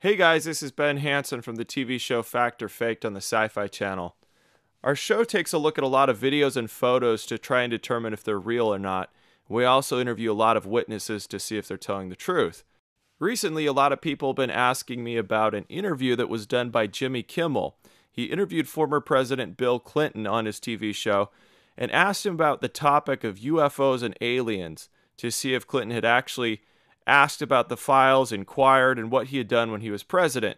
Hey guys, this is Ben Hansen from the TV show Fact or Faked on the Sci-Fi Channel. Our show takes a look at a lot of videos and photos to try and determine if they're real or not. We also interview a lot of witnesses to see if they're telling the truth. Recently, a lot of people have been asking me about an interview that was done by Jimmy Kimmel. He interviewed former President Bill Clinton on his TV show and asked him about the topic of UFOs and aliens to see if Clinton had actually asked about the files, inquired, and what he had done when he was president.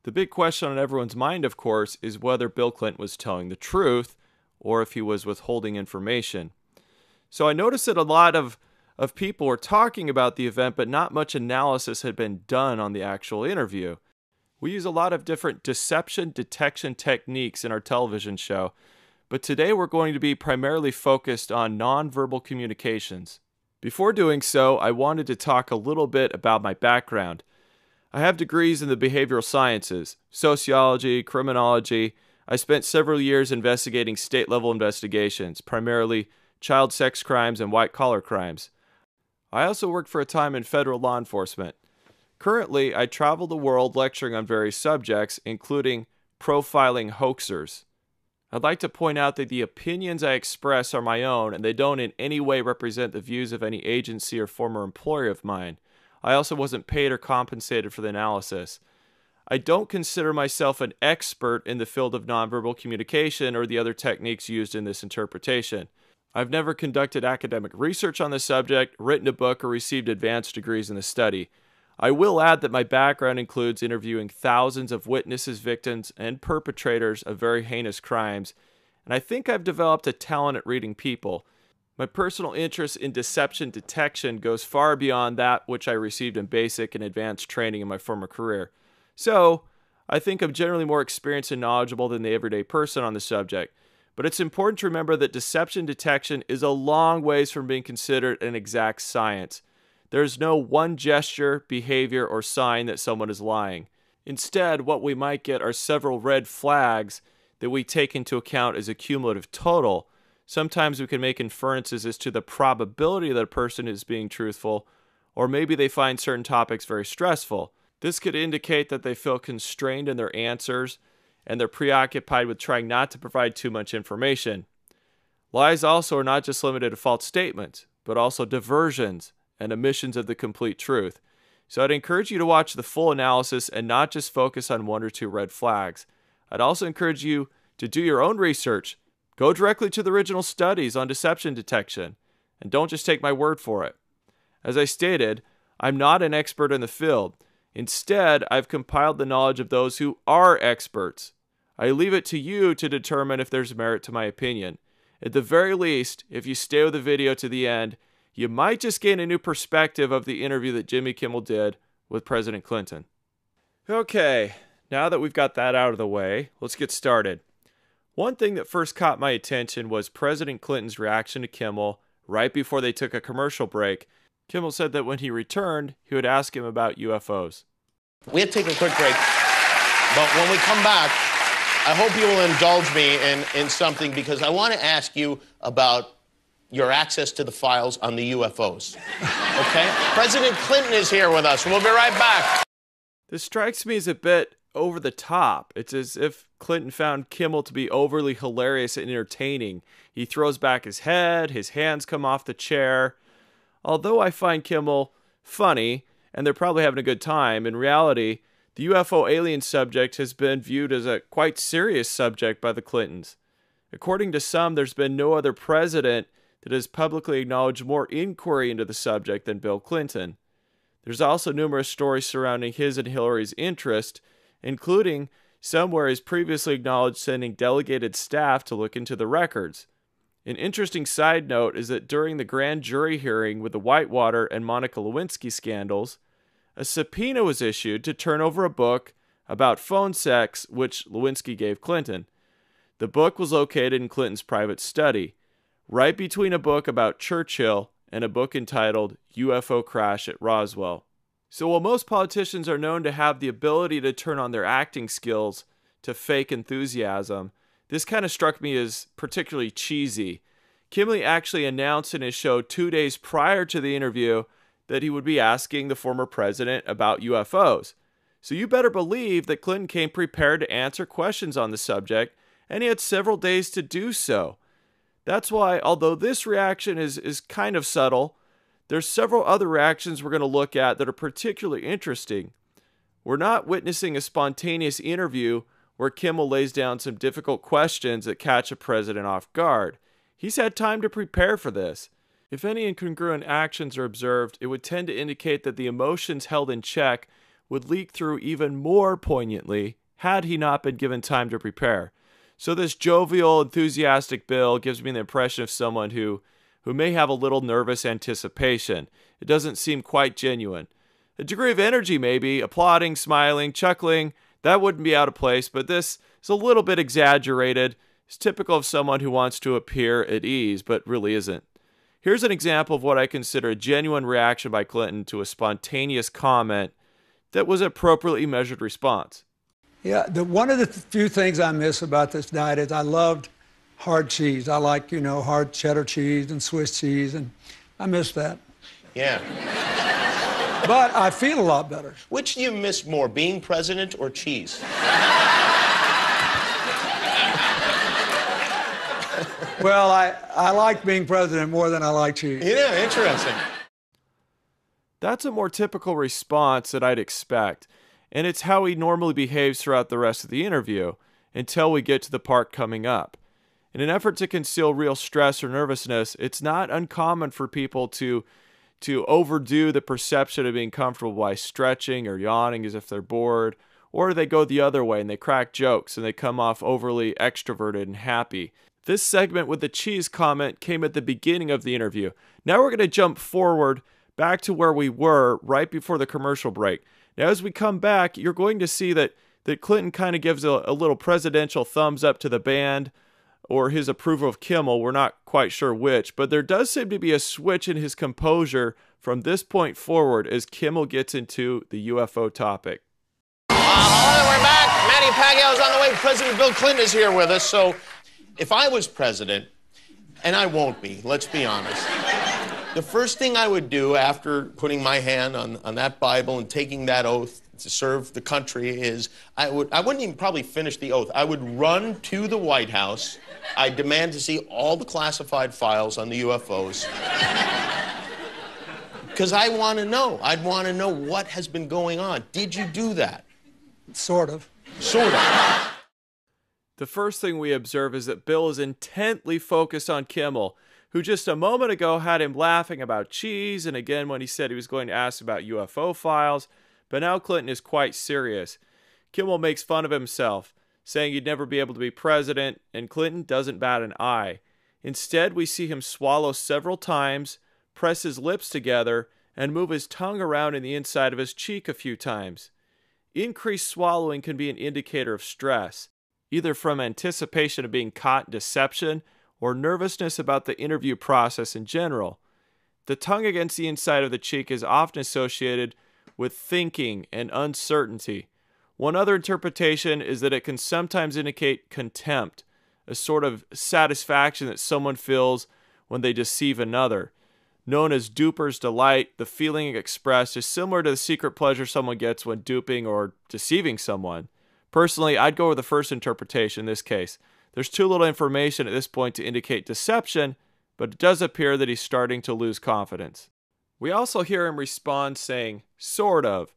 The big question on everyone's mind, of course, is whether Bill Clinton was telling the truth or if he was withholding information. So I noticed that a lot of people were talking about the event, but not much analysis had been done on the actual interview. We use a lot of different deception detection techniques in our television show, but today we're going to be primarily focused on nonverbal communications. Before doing so, I wanted to talk a little bit about my background. I have degrees in the behavioral sciences, sociology, criminology. I spent several years investigating state-level investigations, primarily child sex crimes and white-collar crimes. I also worked for a time in federal law enforcement. Currently, I travel the world lecturing on various subjects, including profiling hoaxers. I'd like to point out that the opinions I express are my own, and they don't in any way represent the views of any agency or former employer of mine. I also wasn't paid or compensated for the analysis. I don't consider myself an expert in the field of nonverbal communication or the other techniques used in this interpretation. I've never conducted academic research on the subject, written a book, or received advanced degrees in the study. I will add that my background includes interviewing thousands of witnesses, victims, and perpetrators of very heinous crimes, and I think I've developed a talent at reading people. My personal interest in deception detection goes far beyond that which I received in basic and advanced training in my former career. So, I think I'm generally more experienced and knowledgeable than the everyday person on the subject. But it's important to remember that deception detection is a long ways from being considered an exact science. There's no one gesture, behavior, or sign that someone is lying. Instead, what we might get are several red flags that we take into account as a cumulative total. Sometimes we can make inferences as to the probability that a person is being truthful, or maybe they find certain topics very stressful. This could indicate that they feel constrained in their answers, and they're preoccupied with trying not to provide too much information. Lies also are not just limited to false statements, but also diversions and omissions of the complete truth. So I'd encourage you to watch the full analysis and not just focus on one or two red flags. I'd also encourage you to do your own research. Go directly to the original studies on deception detection, and don't just take my word for it. As I stated, I'm not an expert in the field. Instead, I've compiled the knowledge of those who are experts. I leave it to you to determine if there's merit to my opinion. At the very least, if you stay with the video to the end, you might just gain a new perspective of the interview that Jimmy Kimmel did with President Clinton. Okay, now that we've got that out of the way, let's get started. One thing that first caught my attention was President Clinton's reaction to Kimmel right before they took a commercial break. Kimmel said that when he returned, he would ask him about UFOs. We have to take a quick break, but when we come back, I hope you will indulge me in something, because I want to ask you about your access to the files on the UFOs. Okay? President Clinton is here with us. We'll be right back. This strikes me as a bit over the top. It's as if Clinton found Kimmel to be overly hilarious and entertaining. He throws back his head, his hands come off the chair. Although I find Kimmel funny, and they're probably having a good time, in reality, the UFO alien subject has been viewed as a quite serious subject by the Clintons. According to some, there's been no other president that has publicly acknowledged more inquiry into the subject than Bill Clinton. There's also numerous stories surrounding his and Hillary's interest, including some where he's previously acknowledged sending delegated staff to look into the records. An interesting side note is that during the grand jury hearing with the Whitewater and Monica Lewinsky scandals, a subpoena was issued to turn over a book about phone sex which Lewinsky gave Clinton. The book was located in Clinton's private study, right between a book about Churchill and a book entitled UFO Crash at Roswell. So while most politicians are known to have the ability to turn on their acting skills to fake enthusiasm, this kind of struck me as particularly cheesy. Kimmel actually announced in his show 2 days prior to the interview that he would be asking the former president about UFOs. So you better believe that Clinton came prepared to answer questions on the subject, and he had several days to do so. That's why, although this reaction is kind of subtle, there's several other reactions we're going to look at that are particularly interesting. We're not witnessing a spontaneous interview where Kimmel lays down some difficult questions that catch a president off guard. He's had time to prepare for this. If any incongruent actions are observed, it would tend to indicate that the emotions held in check would leak through even more poignantly had he not been given time to prepare. So this jovial, enthusiastic Bill gives me the impression of someone who may have a little nervous anticipation. It doesn't seem quite genuine. A degree of energy maybe, applauding, smiling, chuckling, that wouldn't be out of place, but this is a little bit exaggerated. It's typical of someone who wants to appear at ease, but really isn't. Here's an example of what I consider a genuine reaction by Clinton to a spontaneous comment that was an appropriately measured response. Yeah, one of the few things I miss about this diet is I loved hard cheese. I like, hard cheddar cheese and Swiss cheese, and I miss that. Yeah. But I feel a lot better. Which do you miss more, being president or cheese? Well, I like being president more than I like cheese. Yeah, interesting. That's a more typical response that I'd expect, and it's how he normally behaves throughout the rest of the interview, until we get to the part coming up. In an effort to conceal real stress or nervousness, it's not uncommon for people to overdo the perception of being comfortable by stretching or yawning as if they're bored, or they go the other way and they crack jokes and they come off overly extroverted and happy. This segment with the cheese comment came at the beginning of the interview. Now we're going to jump forward back to where we were right before the commercial break. Now as we come back, you're going to see that Clinton kind of gives a little presidential thumbs up to the band, or his approval of Kimmel. We're not quite sure which, but there does seem to be a switch in his composure from this point forward as Kimmel gets into the UFO topic. Hello, we're back. Manny Pacquiao's on the way. President Bill Clinton is here with us. So if I was president, and I won't be, let's be honest, the first thing I would do after putting my hand on that Bible and taking that oath to serve the country is I wouldn't even probably finish the oath. I would run to the White House. I demand to see all the classified files on the UFOs. Because I want to know. I'd want to know what has been going on. Did you do that? Sort of. Sort of. The first thing we observe is that Bill is intently focused on Kimmel, who just a moment ago had him laughing about cheese, and again when he said he was going to ask about UFO files, but now Clinton is quite serious. Kimmel makes fun of himself, saying he'd never be able to be president, and Clinton doesn't bat an eye. Instead, we see him swallow several times, press his lips together, and move his tongue around in the inside of his cheek a few times. Increased swallowing can be an indicator of stress, either from anticipation of being caught in deception or nervousness about the interview process in general. The tongue against the inside of the cheek is often associated with thinking and uncertainty. One other interpretation is that it can sometimes indicate contempt, a sort of satisfaction that someone feels when they deceive another. Known as duper's delight, the feeling expressed is similar to the secret pleasure someone gets when duping or deceiving someone. Personally, I'd go with the first interpretation in this case. There's too little information at this point to indicate deception, but it does appear that he's starting to lose confidence. We also hear him respond saying, sort of.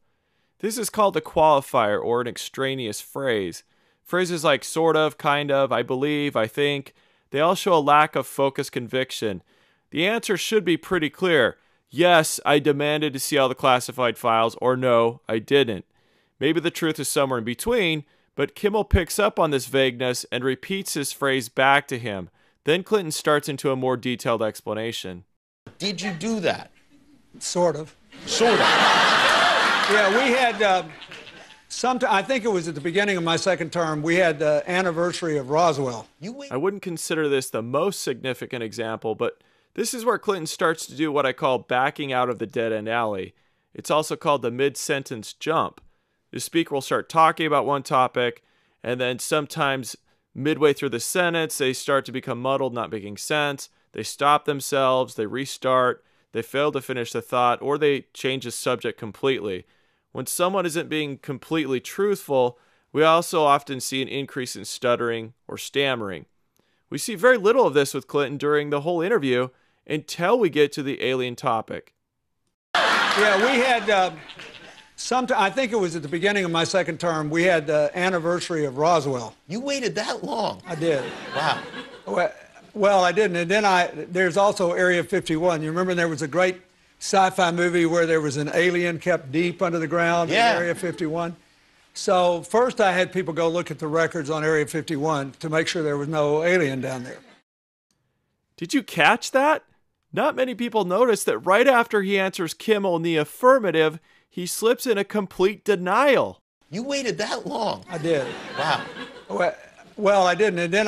This is called a qualifier or an extraneous phrase. Phrases like sort of, kind of, I believe, I think, they all show a lack of focused conviction. The answer should be pretty clear. Yes, I demanded to see all the classified files, or no, I didn't. Maybe the truth is somewhere in between, but Kimmel picks up on this vagueness and repeats his phrase back to him. Then Clinton starts into a more detailed explanation. Did you do that? Sort of. Sort of. Yeah, we had, I think it was at the beginning of my second term, we had the anniversary of Roswell. I wouldn't consider this the most significant example, but this is where Clinton starts to do what I call backing out of the dead-end alley. It's also called the mid-sentence jump. The speaker will start talking about one topic, and then sometimes midway through the sentence, they start to become muddled, not making sense. They stop themselves, they restart, they fail to finish the thought, or they change the subject completely. When someone isn't being completely truthful, we also often see an increase in stuttering or stammering. We see very little of this with Clinton during the whole interview until we get to the alien topic. Yeah, we had, I think it was at the beginning of my second term, we had the anniversary of Roswell. You waited that long? I did. Wow. Well, I didn't. And then there's also Area 51. You remember there was a great sci-fi movie where there was an alien kept deep under the ground in Area 51? So first I had people go look at the records on Area 51 to make sure there was no alien down there. Did you catch that? Not many people notice that right after he answers Kimmel in the affirmative, he slips in a complete denial. You waited that long? I did. Wow. Well, I didn't. And then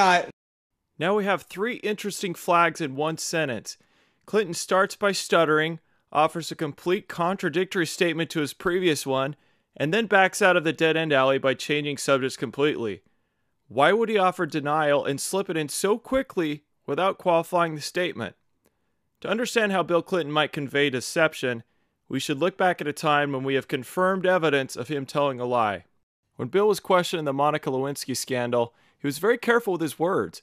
Now we have three interesting flags in one sentence. Clinton starts by stuttering, offers a complete contradictory statement to his previous one, and then backs out of the dead-end alley by changing subjects completely. Why would he offer denial and slip it in so quickly without qualifying the statement? To understand how Bill Clinton might convey deception, we should look back at a time when we have confirmed evidence of him telling a lie. When Bill was questioned in the Monica Lewinsky scandal, he was very careful with his words.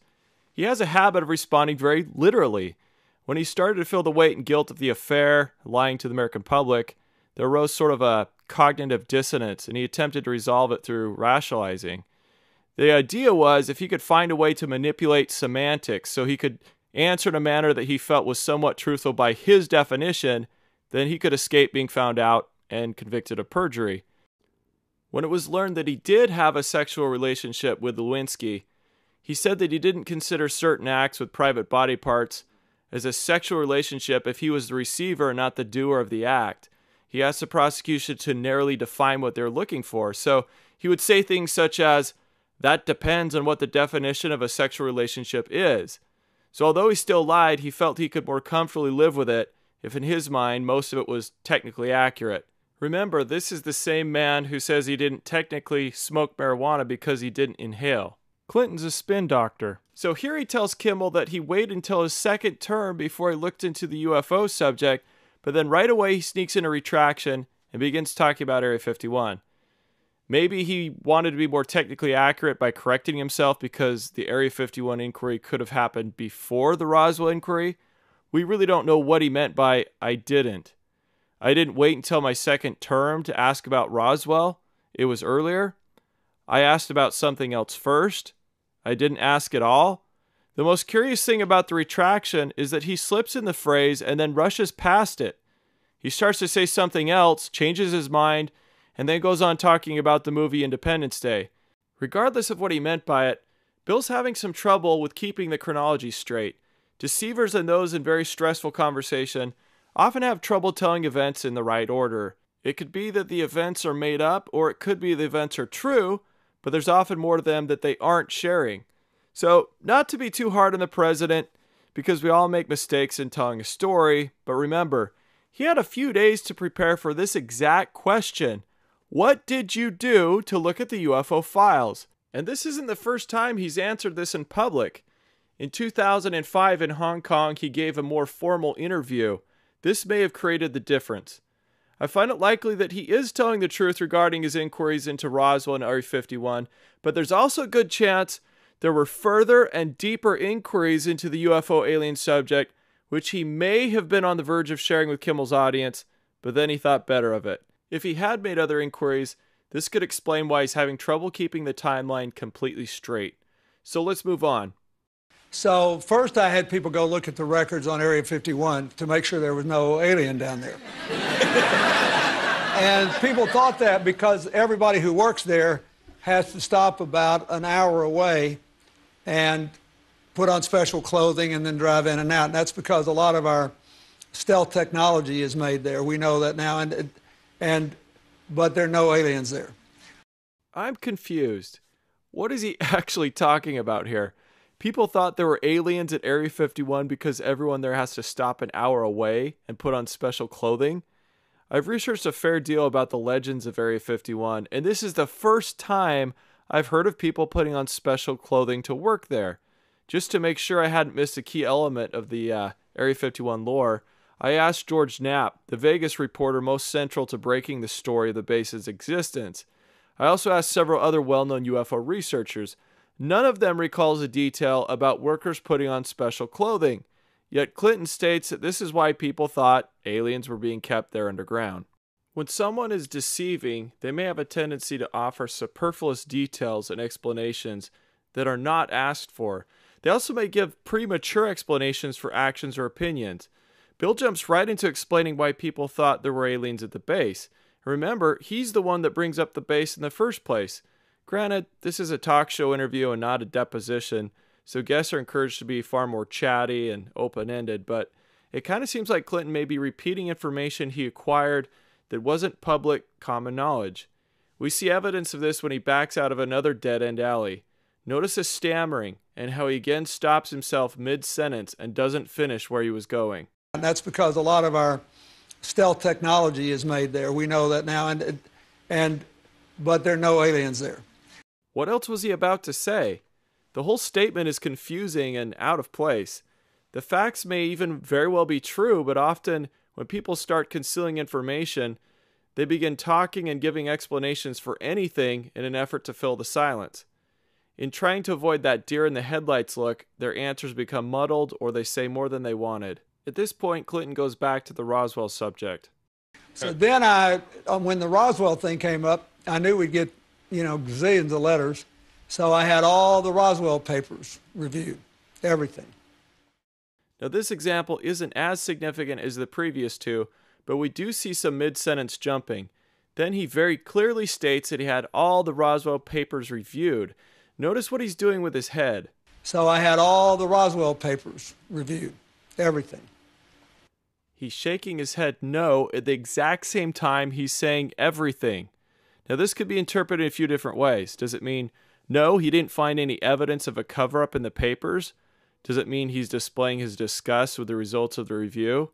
He has a habit of responding very literally. When he started to feel the weight and guilt of the affair, lying to the American public, there arose sort of a cognitive dissonance, and he attempted to resolve it through rationalizing. The idea was if he could find a way to manipulate semantics so he could answer in a manner that he felt was somewhat truthful by his definition, then he could escape being found out and convicted of perjury. When it was learned that he did have a sexual relationship with Lewinsky, he said that he didn't consider certain acts with private body parts as a sexual relationship if he was the receiver and not the doer of the act. He asked the prosecution to narrowly define what they're looking for. So he would say things such as, that depends on what the definition of a sexual relationship is. So although he still lied, he felt he could more comfortably live with it if in his mind most of it was technically accurate. Remember, this is the same man who says he didn't technically smoke marijuana because he didn't inhale. Clinton's a spin doctor. So here he tells Kimmel that he waited until his second term before he looked into the UFO subject, but then right away he sneaks in a retraction and begins talking about Area 51. Maybe he wanted to be more technically accurate by correcting himself because the Area 51 inquiry could have happened before the Roswell inquiry. We really don't know what he meant by, I didn't wait until my second term to ask about Roswell. It was earlier. I asked about something else first. I didn't ask at all. The most curious thing about the retraction is that he slips in the phrase and then rushes past it. He starts to say something else, changes his mind, and then goes on talking about the movie Independence Day. Regardless of what he meant by it, Bill's having some trouble with keeping the chronology straight. Deceivers and those in very stressful conversation often have trouble telling events in the right order. It could be that the events are made up, or it could be the events are true, but there's often more to them that they aren't sharing. So, not to be too hard on the president, because we all make mistakes in telling a story, but remember, he had a few days to prepare for this exact question. What did you do to look at the UFO files? And this isn't the first time he's answered this in public. In 2005 in Hong Kong, he gave a more formal interview. This may have created the difference. I find it likely that he is telling the truth regarding his inquiries into Roswell and Area 51, but there's also a good chance there were further and deeper inquiries into the UFO alien subject, which he may have been on the verge of sharing with Kimmel's audience, but then he thought better of it. If he had made other inquiries, this could explain why he's having trouble keeping the timeline completely straight. So let's move on. So first I had people go look at the records on Area 51 to make sure there was no alien down there. And people thought that because everybody who works there has to stop about an hour away and put on special clothing and then drive in and out. And that's because a lot of our stealth technology is made there. We know that now, but there are no aliens there. I'm confused. What is he actually talking about here? People thought there were aliens at Area 51 because everyone there has to stop an hour away and put on special clothing. I've researched a fair deal about the legends of Area 51, and this is the first time I've heard of people putting on special clothing to work there. Just to make sure I hadn't missed a key element of the Area 51 lore, I asked George Knapp, the Vegas reporter most central to breaking the story of the base's existence. I also asked several other well-known UFO researchers. None of them recalls a detail about workers putting on special clothing. Yet Clinton states that this is why people thought aliens were being kept there underground. When someone is deceiving, they may have a tendency to offer superfluous details and explanations that are not asked for. They also may give premature explanations for actions or opinions. Bill jumps right into explaining why people thought there were aliens at the base. Remember, he's the one that brings up the base in the first place. Granted, this is a talk show interview and not a deposition, so guests are encouraged to be far more chatty and open-ended, but it kind of seems like Clinton may be repeating information he acquired that wasn't public common knowledge. We see evidence of this when he backs out of another dead-end alley. Notice his stammering and how he again stops himself mid-sentence and doesn't finish where he was going. And that's because a lot of our stealth technology is made there. We know that now, but there are no aliens there. What else was he about to say? The whole statement is confusing and out of place. The facts may even very well be true, but often when people start concealing information, they begin talking and giving explanations for anything in an effort to fill the silence. In trying to avoid that deer in the headlights look, their answers become muddled or they say more than they wanted. At this point, Clinton goes back to the Roswell subject. So then when the Roswell thing came up, I knew we'd get, gazillions of letters. So I had all the Roswell papers reviewed, everything. Now this example isn't as significant as the previous two, but we do see some mid-sentence jumping. Then he very clearly states that he had all the Roswell papers reviewed. Notice what he's doing with his head. So I had all the Roswell papers reviewed, everything. He's shaking his head no at the exact same time he's saying everything. Now this could be interpreted in a few different ways. Does it mean, no, he didn't find any evidence of a cover-up in the papers? Does it mean he's displaying his disgust with the results of the review?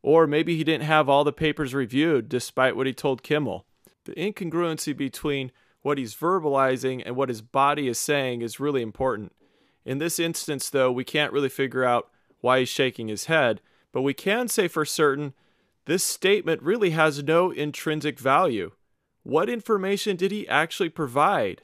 Or maybe he didn't have all the papers reviewed despite what he told Kimmel. The incongruency between what he's verbalizing and what his body is saying is really important. In this instance, though, we can't really figure out why he's shaking his head, but we can say for certain this statement really has no intrinsic value. What information did he actually provide?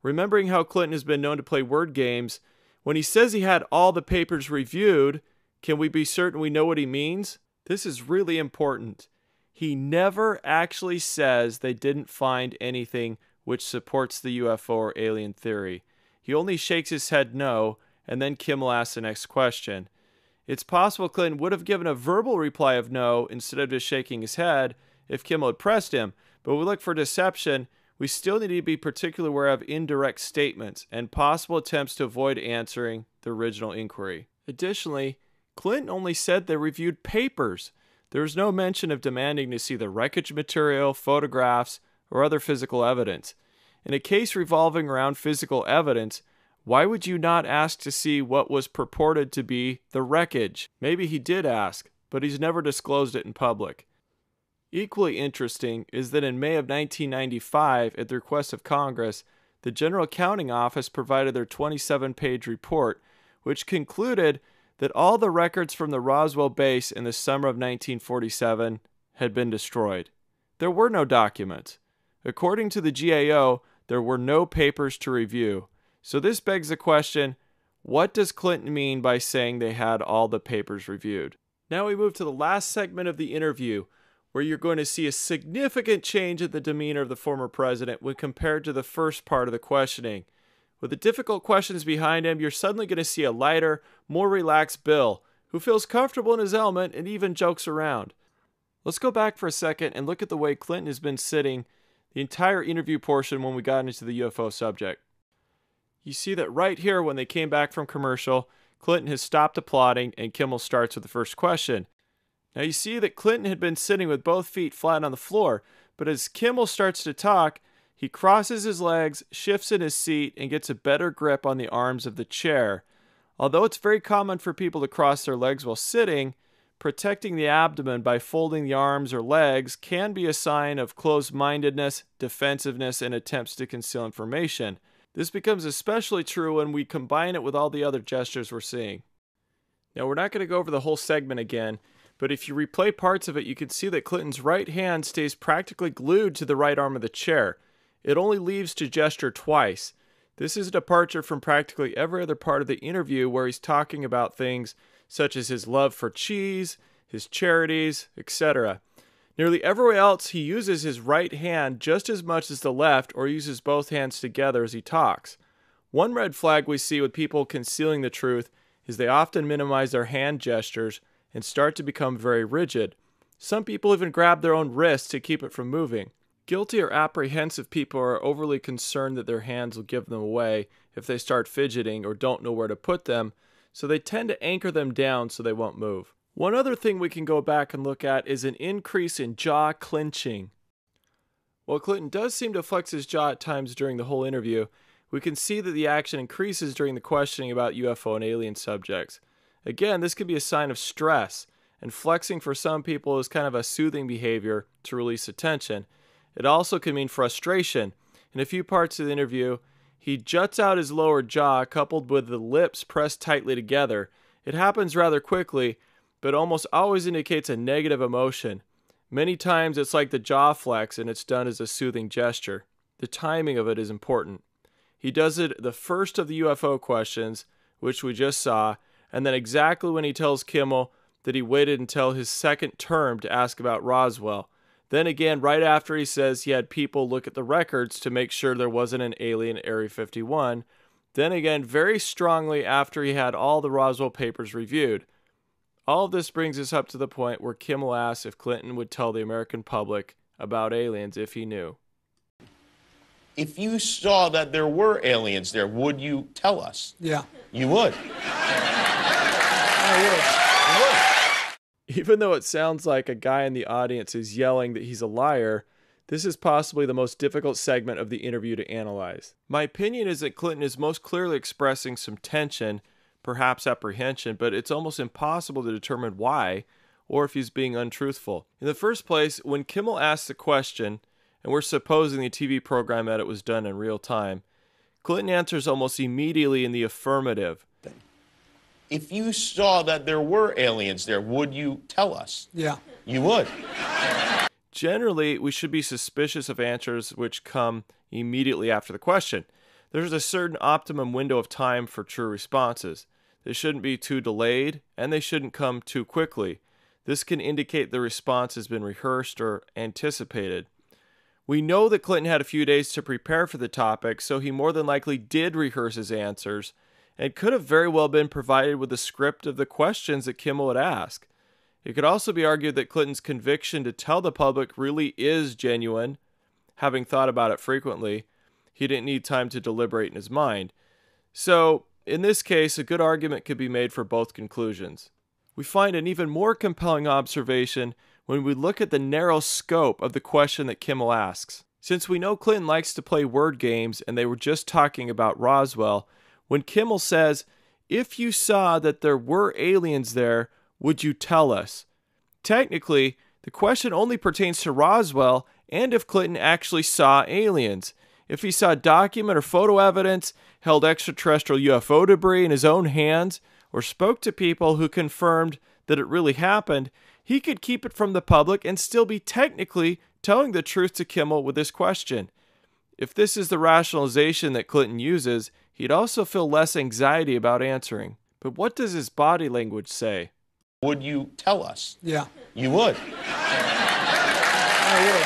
Remembering how Clinton has been known to play word games, when he says he had all the papers reviewed, can we be certain we know what he means? This is really important. He never actually says they didn't find anything which supports the UFO or alien theory. He only shakes his head no, and then Kimmel asks the next question. It's possible Clinton would have given a verbal reply of no instead of just shaking his head if Kimmel had pressed him, but we look for deception. We still need to be particularly aware of indirect statements and possible attempts to avoid answering the original inquiry. Additionally, Clinton only said they reviewed papers. There was no mention of demanding to see the wreckage material, photographs, or other physical evidence. In a case revolving around physical evidence, why would you not ask to see what was purported to be the wreckage? Maybe he did ask, but he's never disclosed it in public. Equally interesting is that in May of 1995, at the request of Congress, the General Accounting Office provided their 27-page report, which concluded that all the records from the Roswell base in the summer of 1947 had been destroyed. There were no documents. According to the GAO, there were no papers to review. So this begs the question, what does Clinton mean by saying they had all the papers reviewed? Now we move to the last segment of the interview, where you're going to see a significant change in the demeanor of the former president when compared to the first part of the questioning. With the difficult questions behind him, you're suddenly going to see a lighter, more relaxed Bill, who feels comfortable in his element and even jokes around. Let's go back for a second and look at the way Clinton has been sitting the entire interview portion when we got into the UFO subject. You see that right here when they came back from commercial, Clinton has stopped applauding and Kimmel starts with the first question. Now you see that Clinton had been sitting with both feet flat on the floor, but as Kimmel starts to talk, he crosses his legs, shifts in his seat, and gets a better grip on the arms of the chair. Although it's very common for people to cross their legs while sitting, protecting the abdomen by folding the arms or legs can be a sign of closed-mindedness, defensiveness, and attempts to conceal information. This becomes especially true when we combine it with all the other gestures we're seeing. Now we're not going to go over the whole segment again, But if you replay parts of it, you can see that Clinton's right hand stays practically glued to the right arm of the chair. It only leaves to gesture twice. This is a departure from practically every other part of the interview where he's talking about things such as his love for cheese, his charities, etc. Nearly everywhere else, he uses his right hand just as much as the left, or uses both hands together as he talks. One red flag we see with people concealing the truth is they often minimize their hand gestures and start to become very rigid. Some people even grab their own wrist to keep it from moving. Guilty or apprehensive people are overly concerned that their hands will give them away if they start fidgeting or don't know where to put them, so they tend to anchor them down so they won't move. One other thing we can go back and look at is an increase in jaw clenching. While Clinton does seem to flex his jaw at times during the whole interview, we can see that the action increases during the questioning about UFO and alien subjects. Again, this could be a sign of stress, and flexing for some people is kind of a soothing behavior to release attention. It also can mean frustration. In a few parts of the interview, he juts out his lower jaw coupled with the lips pressed tightly together. It happens rather quickly, but almost always indicates a negative emotion. Many times it's like the jaw flex and it's done as a soothing gesture. The timing of it is important. He does it the first of the UFO questions, which we just saw, and then exactly when he tells Kimmel that he waited until his second term to ask about Roswell. Then again, right after he says he had people look at the records to make sure there wasn't an alien at Area 51. Then again, very strongly after he had all the Roswell papers reviewed. All of this brings us up to the point where Kimmel asks if Clinton would tell the American public about aliens if he knew. If you saw that there were aliens there, would you tell us? Yeah. You would? I would. Even though it sounds like a guy in the audience is yelling that he's a liar, this is possibly the most difficult segment of the interview to analyze. My opinion is that Clinton is most clearly expressing some tension, perhaps apprehension, but it's almost impossible to determine why, or if he's being untruthful. In the first place, when Kimmel asks the question, and we're supposing the TV program that it was done in real time, Clinton answers almost immediately in the affirmative. If you saw that there were aliens there, would you tell us? Yeah. You would? Generally, we should be suspicious of answers which come immediately after the question. There's a certain optimum window of time for true responses. They shouldn't be too delayed, and they shouldn't come too quickly. This can indicate the response has been rehearsed or anticipated. We know that Clinton had a few days to prepare for the topic, so he more than likely did rehearse his answers, and could have very well been provided with a script of the questions that Kimmel would ask. It could also be argued that Clinton's conviction to tell the public really is genuine. Having thought about it frequently, he didn't need time to deliberate in his mind. So, in this case, a good argument could be made for both conclusions. We find an even more compelling observation when we look at the narrow scope of the question that Kimmel asks. Since we know Clinton likes to play word games and they were just talking about Roswell, when Kimmel says, "If you saw that there were aliens there, would you tell us?" Technically, the question only pertains to Roswell and if Clinton actually saw aliens. If he saw document or photo evidence, held extraterrestrial UFO debris in his own hands, or spoke to people who confirmed that it really happened, he could keep it from the public and still be technically telling the truth to Kimmel with this question. If this is the rationalization that Clinton uses, he'd also feel less anxiety about answering. But what does his body language say? Would you tell us? Yeah. You would? I would.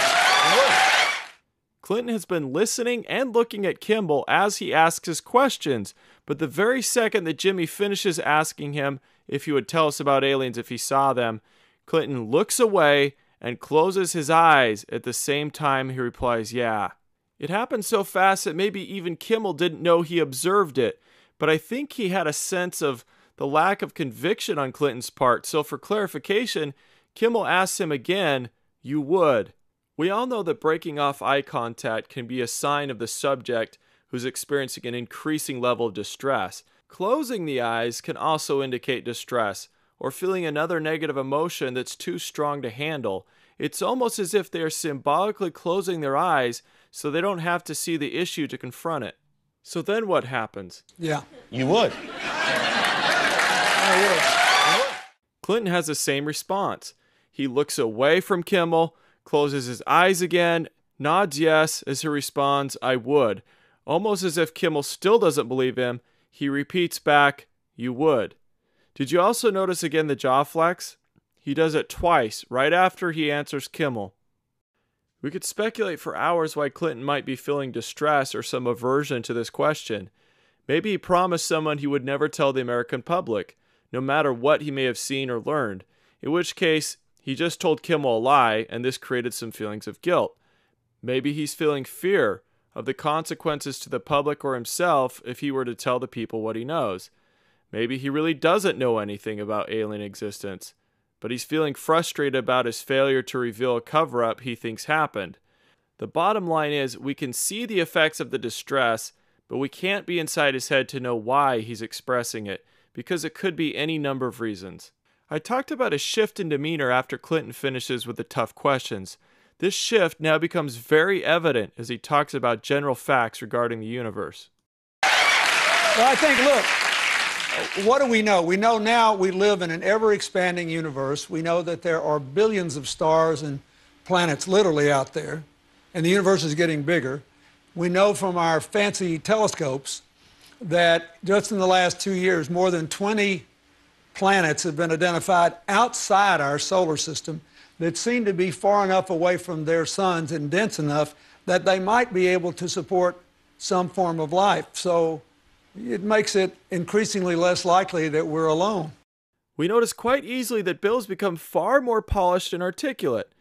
Clinton has been listening and looking at Kimmel as he asks his questions, but the very second that Jimmy finishes asking him if he would tell us about aliens if he saw them, Clinton looks away and closes his eyes at the same time he replies, "Yeah." It happened so fast that maybe even Kimmel didn't know he observed it, but I think he had a sense of the lack of conviction on Clinton's part, so for clarification, Kimmel asks him again, "You would?" We all know that breaking off eye contact can be a sign of the subject who's experiencing an increasing level of distress. Closing the eyes can also indicate distress, or feeling another negative emotion that's too strong to handle. It's almost as if they are symbolically closing their eyes so they don't have to see the issue to confront it. So then what happens? Yeah. You would? I would. Clinton has the same response. He looks away from Kimmel, closes his eyes again, nods yes as he responds, "I would." Almost as if Kimmel still doesn't believe him, he repeats back, "You would." Did you also notice again the jaw flex? He does it twice, right after he answers Kimmel. We could speculate for hours why Clinton might be feeling distress or some aversion to this question. Maybe he promised someone he would never tell the American public, no matter what he may have seen or learned, in which case he just told Kimmel a lie and this created some feelings of guilt. Maybe he's feeling fear of the consequences to the public or himself if he were to tell the people what he knows. Maybe he really doesn't know anything about alien existence, but he's feeling frustrated about his failure to reveal a cover-up he thinks happened. The bottom line is, we can see the effects of the distress, but we can't be inside his head to know why he's expressing it, because it could be any number of reasons. I talked about a shift in demeanor after Clinton finishes with the tough questions. This shift now becomes very evident as he talks about general facts regarding the universe. Well, I think, look, what do we know? We know now we live in an ever-expanding universe. We know that there are billions of stars and planets literally out there, and the universe is getting bigger. We know from our fancy telescopes that just in the last 2 years, more than 20 planets have been identified outside our solar system that seem to be far enough away from their suns and dense enough that they might be able to support some form of life. So it makes it increasingly less likely that we're alone. We notice quite easily that Bill's become far more polished and articulate.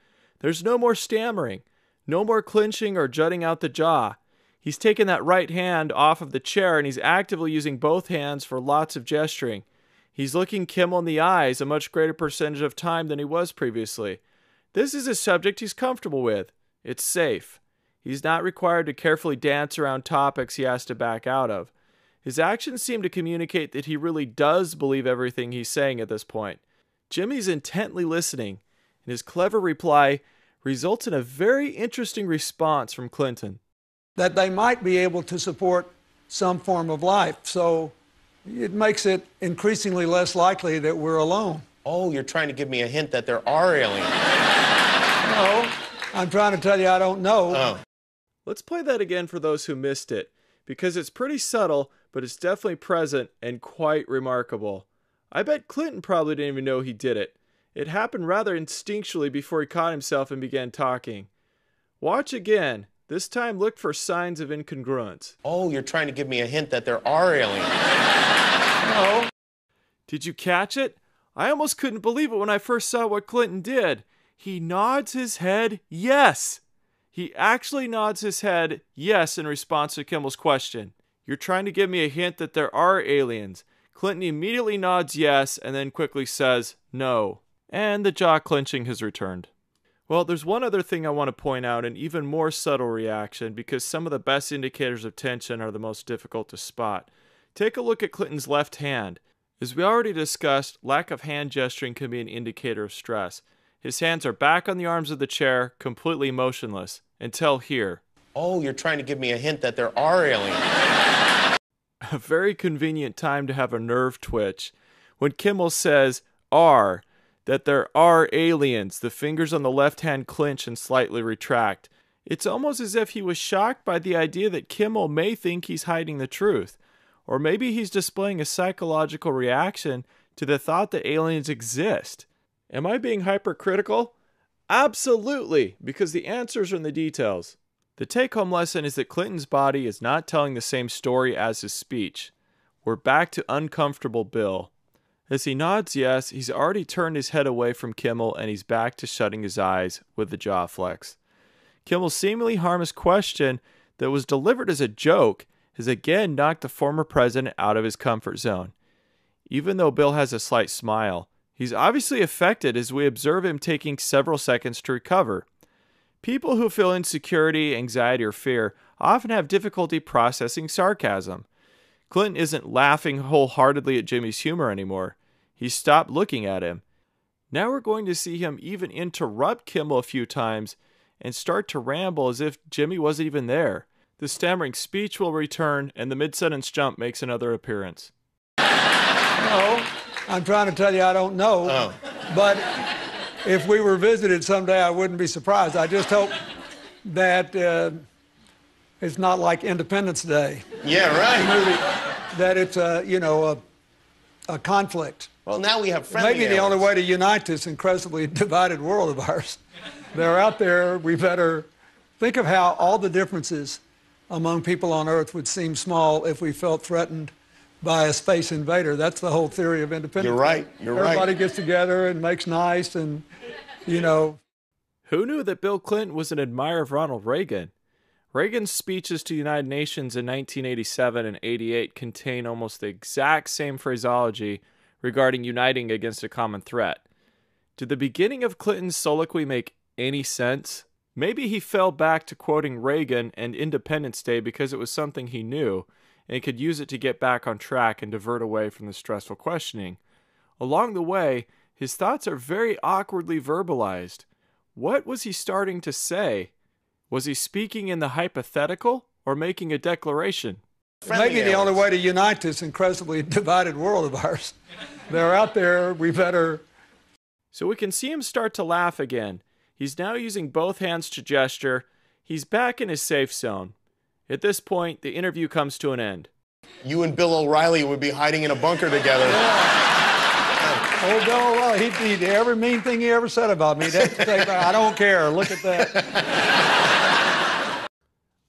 There's no more stammering, no more clinching or jutting out the jaw. He's taken that right hand off of the chair and he's actively using both hands for lots of gesturing. He's looking Kimmel in the eyes a much greater percentage of time than he was previously. This is a subject he's comfortable with. It's safe. He's not required to carefully dance around topics he has to back out of. His actions seem to communicate that he really does believe everything he's saying at this point. Jimmy's intently listening, and his clever reply results in a very interesting response from Clinton. That they might be able to support some form of life. So it makes it increasingly less likely that we're alone. Oh, you're trying to give me a hint that there are aliens. No, I'm trying to tell you I don't know. Oh. Let's play that again for those who missed it, because it's pretty subtle, but it's definitely present and quite remarkable. I bet Clinton probably didn't even know he did it. It happened rather instinctually before he caught himself and began talking. Watch again. This time look for signs of incongruence. Oh, you're trying to give me a hint that there are aliens. No. Did you catch it? I almost couldn't believe it when I first saw what Clinton did. He nods his head yes. He actually nods his head yes in response to Kimmel's question. You're trying to give me a hint that there are aliens. Clinton immediately nods yes and then quickly says no. And the jaw clenching has returned. Well, there's one other thing I want to point out, an even more subtle reaction, because some of the best indicators of tension are the most difficult to spot. Take a look at Clinton's left hand. As we already discussed, lack of hand gesturing can be an indicator of stress. His hands are back on the arms of the chair, completely motionless, until here. Oh, you're trying to give me a hint that there are aliens. A very convenient time to have a nerve twitch. When Kimmel says, "are," that there are aliens, the fingers on the left hand clench and slightly retract. It's almost as if he was shocked by the idea that Kimmel may think he's hiding the truth. Or maybe he's displaying a psychological reaction to the thought that aliens exist. Am I being hypercritical? Absolutely, because the answers are in the details. The take-home lesson is that Clinton's body is not telling the same story as his speech. We're back to uncomfortable Bill. As he nods yes, he's already turned his head away from Kimmel and he's back to shutting his eyes with the jaw flex. Kimmel's seemingly harmless question that was delivered as a joke has again knocked the former president out of his comfort zone. Even though Bill has a slight smile, he's obviously affected as we observe him taking several seconds to recover. People who feel insecurity, anxiety, or fear often have difficulty processing sarcasm. Clinton isn't laughing wholeheartedly at Jimmy's humor anymore. He's stopped looking at him. Now we're going to see him even interrupt Kimmel a few times and start to ramble as if Jimmy wasn't even there. The stammering speech will return and the mid-sentence jump makes another appearance. No, I'm trying to tell you I don't know. Oh. But if we were visited someday, I wouldn't be surprised. I just hope that it's not like Independence Day. Yeah, right. That it's a conflict. Well, now we have friendly Maybe the only way to unite this incredibly divided world of ours. They're out there. We better think of how all the differences among people on Earth would seem small if we felt threatened by a space invader. That's the whole theory of independence. You're right. You're right. Everybody gets together and makes nice and, Who knew that Bill Clinton was an admirer of Ronald Reagan? Reagan's speeches to the United Nations in 1987 and 88 contain almost the exact same phraseology regarding uniting against a common threat. Did the beginning of Clinton's soliloquy make any sense? Maybe he fell back to quoting Reagan and Independence Day because it was something he knew, and he could use it to get back on track and divert away from the stressful questioning. Along the way, his thoughts are very awkwardly verbalized. What was he starting to say? Was he speaking in the hypothetical or making a declaration? Maybe the only way to unite this incredibly divided world of ours. They're out there. We better. So we can see him start to laugh again. He's now using both hands to gesture. He's back in his safe zone. At this point, the interview comes to an end. You and Bill O'Reilly would be hiding in a bunker together. Oh, Bill O'Reilly, he did every mean thing he ever said about me. I don't care. Look at that.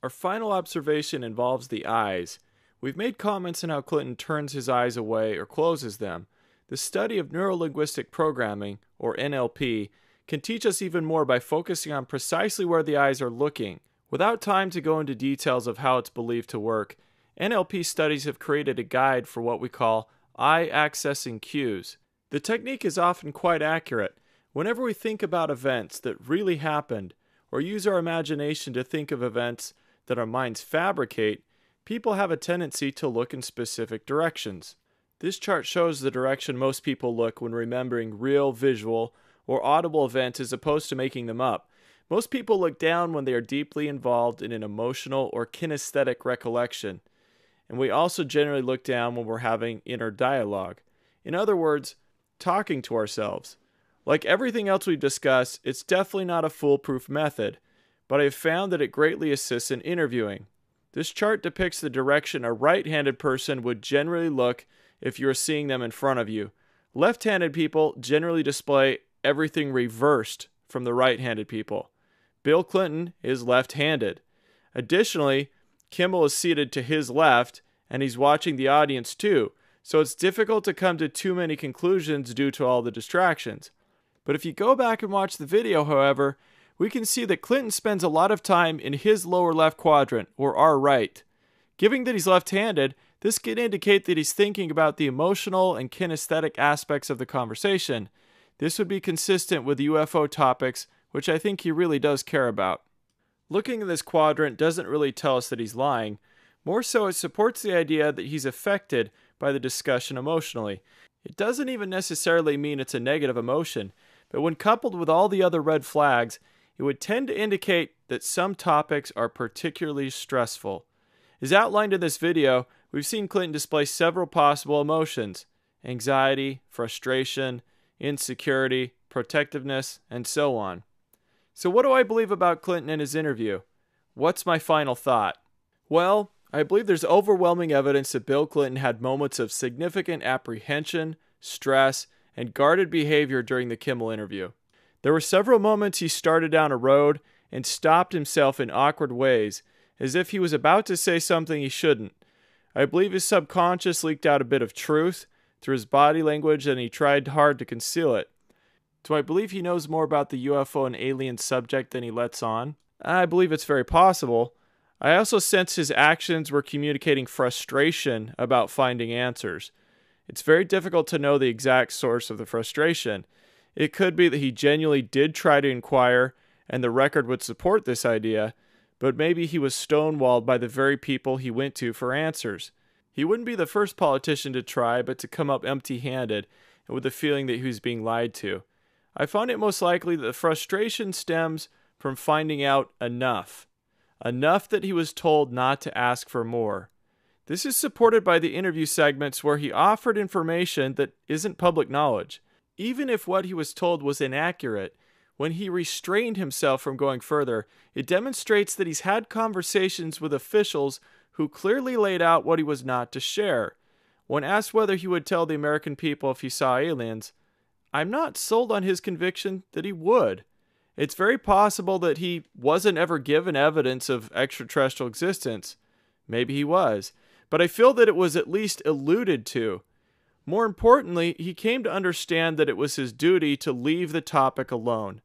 Our final observation involves the eyes. We've made comments on how Clinton turns his eyes away or closes them. The study of neurolinguistic programming, or NLP, can teach us even more by focusing on precisely where the eyes are looking. Without time to go into details of how it's believed to work, NLP studies have created a guide for what we call eye accessing cues. The technique is often quite accurate. Whenever we think about events that really happened, or use our imagination to think of events that our minds fabricate, people have a tendency to look in specific directions. This chart shows the direction most people look when remembering real, visual, or audible events as opposed to making them up. Most people look down when they are deeply involved in an emotional or kinesthetic recollection. And we also generally look down when we're having inner dialogue. In other words, talking to ourselves. Like everything else we've discussed, it's definitely not a foolproof method, but I've found that it greatly assists in interviewing. This chart depicts the direction a right-handed person would generally look if you were seeing them in front of you. Left-handed people generally display everything reversed from the right-handed people. Bill Clinton is left-handed. Additionally, Kimmel is seated to his left, and he's watching the audience too, so it's difficult to come to too many conclusions due to all the distractions. But if you go back and watch the video, however, we can see that Clinton spends a lot of time in his lower left quadrant, or our right. Given that he's left-handed, this could indicate that he's thinking about the emotional and kinesthetic aspects of the conversation. This would be consistent with UFO topics, which I think he really does care about. Looking at this quadrant doesn't really tell us that he's lying. More so, it supports the idea that he's affected by the discussion emotionally. It doesn't even necessarily mean it's a negative emotion, but when coupled with all the other red flags, it would tend to indicate that some topics are particularly stressful. As outlined in this video, we've seen Clinton display several possible emotions: anxiety, frustration, insecurity, protectiveness, and so on. So what do I believe about Clinton and his interview? What's my final thought? Well, I believe there's overwhelming evidence that Bill Clinton had moments of significant apprehension, stress, and guarded behavior during the Kimmel interview. There were several moments he started down a road and stopped himself in awkward ways, as if he was about to say something he shouldn't. I believe his subconscious leaked out a bit of truth through his body language, and he tried hard to conceal it. Do I believe he knows more about the UFO and alien subject than he lets on? I believe it's very possible. I also sense his actions were communicating frustration about finding answers. It's very difficult to know the exact source of the frustration. It could be that he genuinely did try to inquire, and the record would support this idea, but maybe he was stonewalled by the very people he went to for answers. He wouldn't be the first politician to try, but to come up empty-handed and with the feeling that he was being lied to. I find it most likely that the frustration stems from finding out enough. Enough that he was told not to ask for more. This is supported by the interview segments where he offered information that isn't public knowledge. Even if what he was told was inaccurate, when he restrained himself from going further, it demonstrates that he's had conversations with officials who clearly laid out what he was not to share. When asked whether he would tell the American people if he saw aliens, I'm not sold on his conviction that he would. It's very possible that he wasn't ever given evidence of extraterrestrial existence. Maybe he was. But I feel that it was at least alluded to. More importantly, he came to understand that it was his duty to leave the topic alone.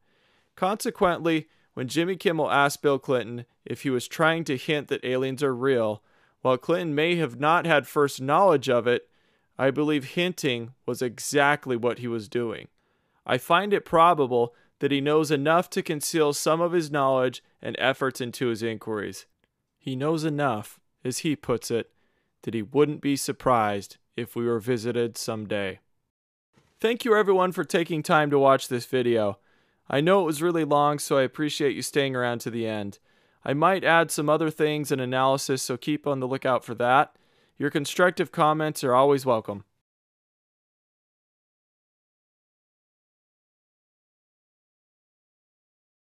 Consequently, when Jimmy Kimmel asked Bill Clinton if he was trying to hint that aliens are real, while Clinton may have not had first knowledge of it, I believe hinting was exactly what he was doing. I find it probable that he knows enough to conceal some of his knowledge and efforts into his inquiries. He knows enough, as he puts it, that he wouldn't be surprised if we were visited someday. Thank you everyone for taking time to watch this video. I know it was really long, so I appreciate you staying around to the end. I might add some other things and analysis, so keep on the lookout for that. Your constructive comments are always welcome.